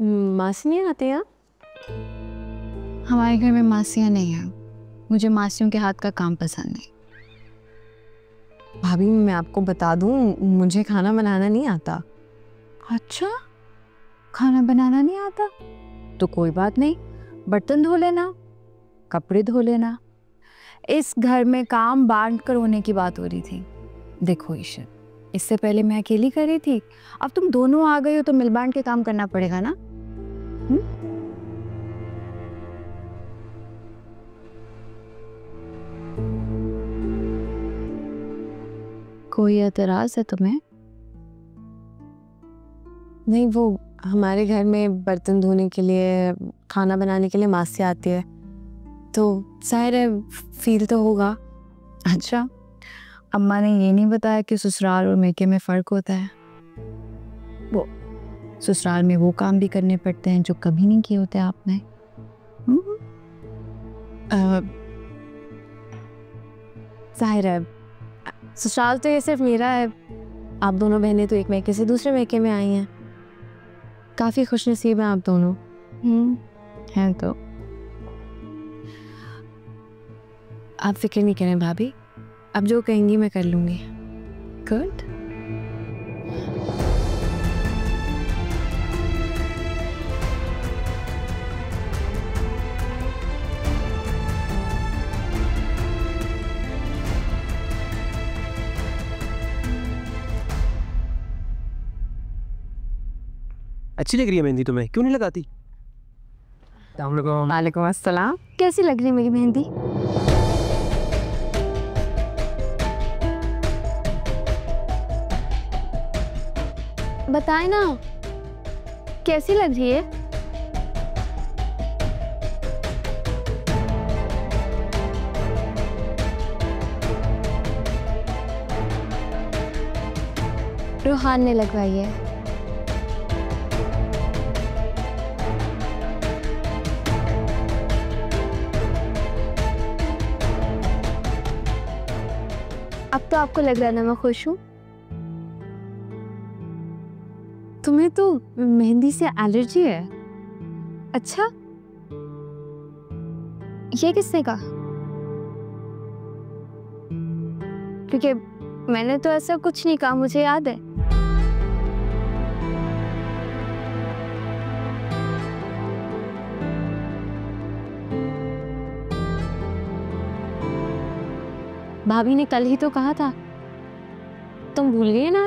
मासी नहीं आते यहाँ? हमारे घर में मासियाँ नहीं हैं। मुझे मासियों के हाथ का काम पसंद नहीं। भाभी मैं आपको बता दूं, मुझे खाना बनाना नहीं आता। अच्छा, खाना बनाना नहीं आता तो कोई बात नहीं, बर्तन धो लेना, कपड़े धो लेना। इस घर में काम बांट कर होने की बात हो रही थी। देखो ईशर, इससे पहले मैं अकेली कर रही थी, अब तुम दोनों आ गई हो तो मिल बांट के काम करना पड़ेगा ना। कोई एतराज है तुम्हें? नहीं, वो हमारे घर में बर्तन धोने के लिए, खाना बनाने के लिए मासी आती है, तो जाहिर है फील तो होगा। अच्छा, अम्मा ने ये नहीं बताया कि ससुराल और मेके में फ़र्क होता है। वो ससुराल में वो काम भी करने पड़ते हैं जो कभी नहीं किए होते आपने। जाहिर है ससुराल तो ये सिर्फ मेरा है, आप दोनों बहनें तो एक मैके से दूसरे मैके में आई हैं। काफ़ी खुशनसीब हैं आप दोनों। हैं तो। आप फिक्र नहीं करें भाभी, अब जो कहेंगी मैं कर लूँगी। गुड। अच्छी लग रही है मेहंदी तुम्हें, क्यों नहीं लगाती? वालेकुम अस्सलाम। कैसी लग रही मेरी मेहंदी? बताए ना, कैसी लग रही है? रूहान ने लगवाई है। अब तो आपको लग रहा है ना मैं खुश हूँ? तुम्हें तो मेहंदी से एलर्जी है। अच्छा, ये किसने कहा? क्योंकि मैंने तो ऐसा कुछ नहीं कहा, मुझे याद है। भाभी ने कल ही तो कहा था, तुम भूल गए ना?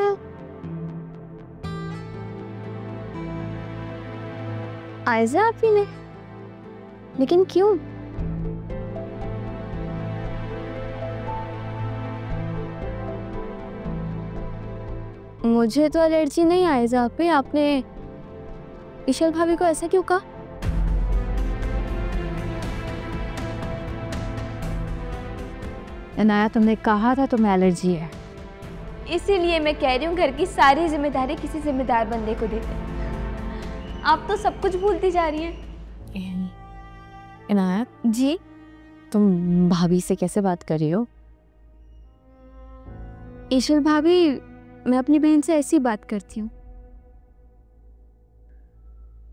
आयजा आप ही ने, लेकिन क्यों? मुझे तो एलर्जी नहीं आयजा पे, आपने ईशल भाभी को ऐसा क्यों कहा? अनाया, तुमने कहा था तुम्हें एलर्जी है। इसीलिए मैं कह रही हूँ, घर की सारी जिम्मेदारी किसी जिम्मेदार बंदे को देते। आप तो सब कुछ भूलती जा रही हैं। इनायत जी, तुम भाभी से कैसे बात कर रही हो? ईशल भाभी, मैं अपनी बहन से ऐसी बात करती हूँ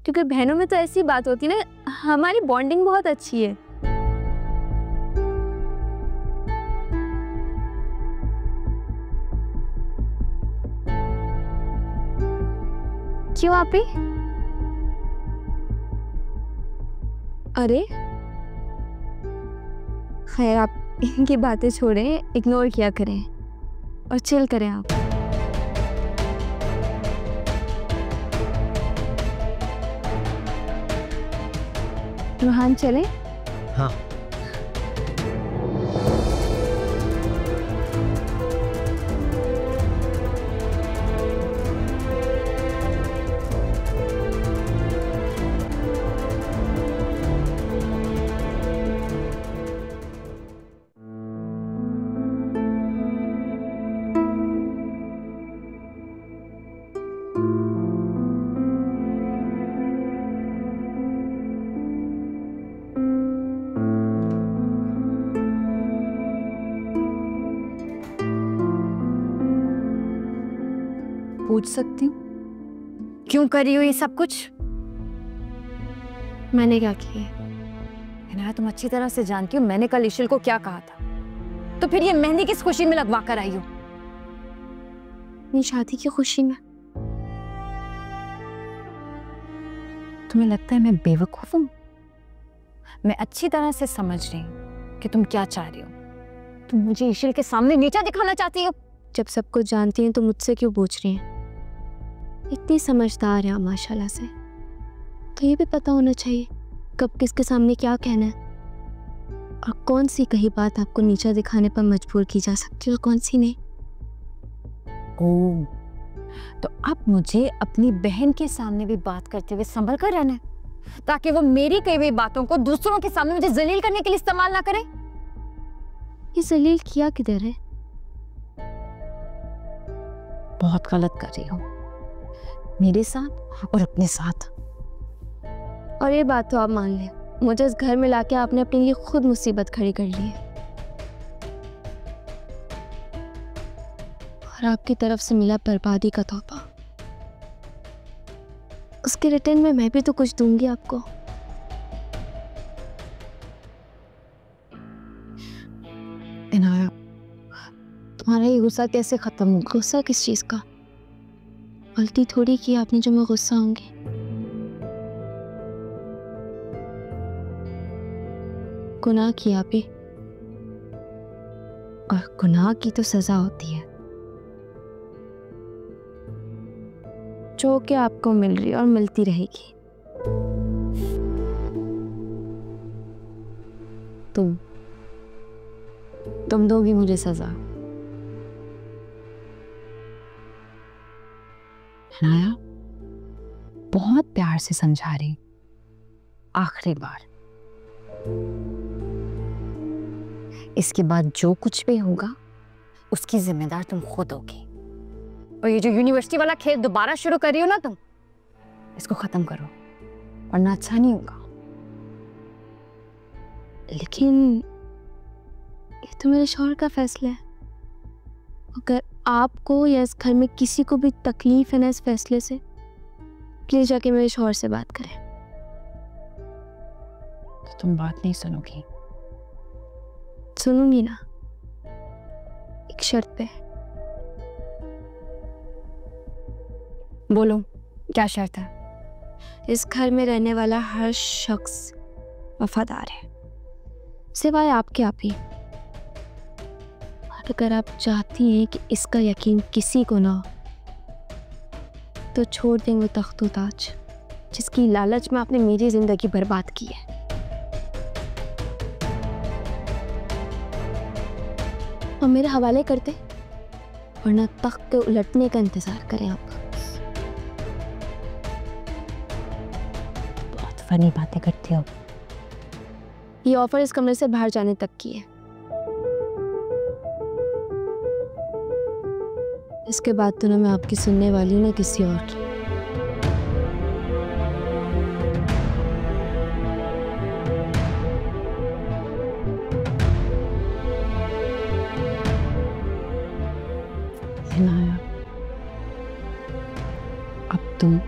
क्योंकि बहनों में तो ऐसी बात होती है ना, हमारी बॉन्डिंग बहुत अच्छी है। क्यों आप ही? अरे खैर, आप इनकी बातें छोड़ें, इग्नोर किया करें और चिल करें आप। रूहान चले? हाँ। पूछ सकती हूँ क्यों करी हो ये सब कुछ? मैंने क्या किया? इनाया, तुम अच्छी तरह से जानती हो मैंने कल इशिल को क्या कहा था, तो फिर ये मेहंदी किस खुशी में लगवा कर आई हो? अपनी शादी की खुशी में। तुम्हें लगता है मैं बेवकूफ हूं? मैं अच्छी तरह से समझ रही हूं कि तुम क्या चाह रही हो। तुम मुझे इशिल के सामने नीचा दिखाना चाहती हो। जब सब कुछ जानती हैं तो मुझसे क्यों पूछ रही हैं? इतनी समझदार हैं आप माशाल्लाह से, तो ये भी पता होना चाहिए कब किसके सामने क्या कहना है, और कौन सी कही बात आपको नीचा दिखाने पर मजबूर की जा सकती है और कौन सी नहीं। ओह, तो अब मुझे अपनी बहन के सामने भी बात करते हुए संभल कर रहना है, ताकि वो मेरी कही हुई बातों को दूसरों के सामने मुझे जलील करने के लिए इस्तेमाल ना करे। ये जलील किया किधर है? बहुत गलत कर रही हो मेरे साथ और अपने साथ। और ये बात तो आप मान लें, मुझे इस घर में लाके आपने अपने लिए खुद मुसीबत खड़ी कर ली है, और आपकी तरफ से मिला बर्बादी का तोहफा। उसके रिटर्न में मैं भी तो कुछ दूंगी आपको। इनाया, तुम्हारा ये गुस्सा कैसे खत्म होगा? गुस्सा किस चीज का? गलती थोड़ी की आपने जो मैं गुस्सा होंगी। गुनाह किया भी, और गुनाह की तो सजा होती है जो कि आपको मिल रही और मिलती रहेगी। तुम दोगी मुझे सजा। इनाया, बहुत प्यार से समझा रही, आखिरी बार। इसके बाद जो कुछ भी होगा उसकी जिम्मेदार तुम खुद होगी। और ये जो यूनिवर्सिटी वाला खेल दोबारा शुरू कर रही हो ना तुम, इसको खत्म करो, वरना अच्छा नहीं होगा। लेकिन ये तो मेरे शौहर का फैसला है। अगर आपको या इस घर में किसी को भी तकलीफ है ना इस फैसले से, प्लीज जाके मेरे शौहर से बात करें। तो तुम बात नहीं सुनोगी? सुनूंगी ना, एक शर्त पे। बोलो, क्या शर्त है? इस घर में रहने वाला हर शख्स वफादार है, सिवाय आपके आप ही। अगर आप चाहती हैं कि इसका यकीन किसी को ना हो, तो छोड़ दें वो तख्त ताज जिसकी लालच में आपने मेरी जिंदगी बर्बाद की है। और मेरे हवाले करते, वरना तख्त के उलटने का इंतजार करें आप। बहुत फनी बातें करती हो। ये ऑफर इस कमरे से बाहर जाने तक की है। इसके बाद तो ना मैं आपकी सुनने वाली हूँ ना किसी और की। इनाया, अब तुम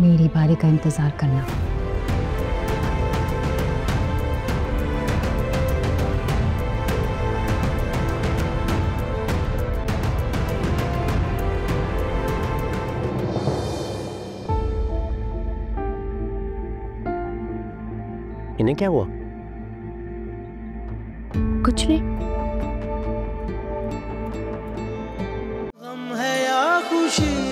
मेरी बारी का इंतजार करना। इन्हें क्या हुआ? कुछ नहीं। गम है या खुशी